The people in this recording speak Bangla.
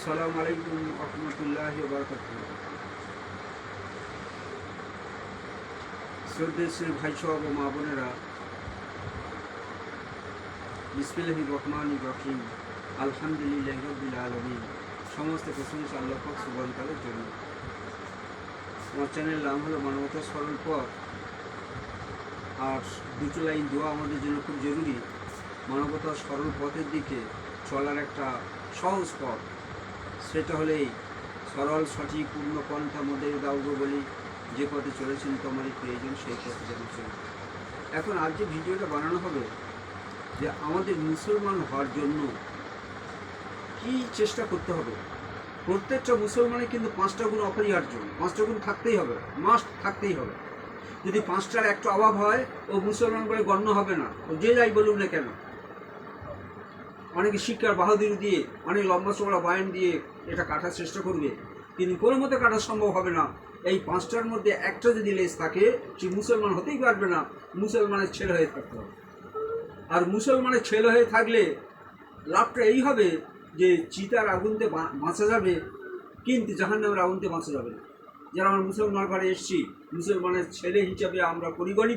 আসসালামু আলাইকুম রহমতুল্লাহি ওয়া বারাকাতুহু। শ্রদ্ধেয় ভাই সহ ও মা বোনেরা, বিসমিল্লাহির রহমানির রহিম, আলহামদুলিল্লাহি রাব্বিল আলামিন। সমস্ত প্রশংসা আল্লাহ পাক সুবহানাহু ওয়া তাআলার জন্য। আমার চ্যানেলের নাম হলো মানবতার সরল পথ। আর দুটো লাইন দোয়া আমাদের জন্য খুব জরুরি। মানবতার সরল পথের দিকে চলার একটা সহজ পথ, সেটা হলেই সরল সঠিক পূর্ণ পন্থা মোদের দাও গো বলি, যে পথে চলেছেন তোমারই প্রয়োজন সেই পথে যেন চলে। এখন আজ যে ভিডিওটা বানানো হবে, যে আমাদের মুসলমান হওয়ার জন্য কি চেষ্টা করতে হবে। প্রত্যেকটা মুসলমানের কিন্তু 5টা গুণ অপরিহার্য, 5টা গুণ থাকতেই হবে, মাস্ট থাকতেই হবে। যদি 5টার একটা অভাব হয়, ও মুসলমান বলে গণ্য হবে না, ও যে যাই বলুক না কেন। অনেকে শিক্ষার বাহাদুরি দিয়ে, অনেক লম্বা চওড়া বয়ান দিয়ে এটা কাটার চেষ্টা করবে, কিন্তু কোনো মতে কাটা সম্ভব হবে না। এই 5টার মধ্যে একটা যদি লেজ থাকে, সে মুসলমান হতেই পারবে না। মুসলমানের ছেলে হয়ে থাকতে হবে। আর মুসলমানের ছেলে হয়ে থাকলে লাভটা এই হবে যে চিতার আগুনতে বাঁচা যাবে, কিন্তু জাহান্নামের আগুনতে বাঁচা যাবে না। যারা আমরা মুসলমান ঘরে এসেছি, মুসলমানের ছেলে হিসাবে আমরা পরিগণিত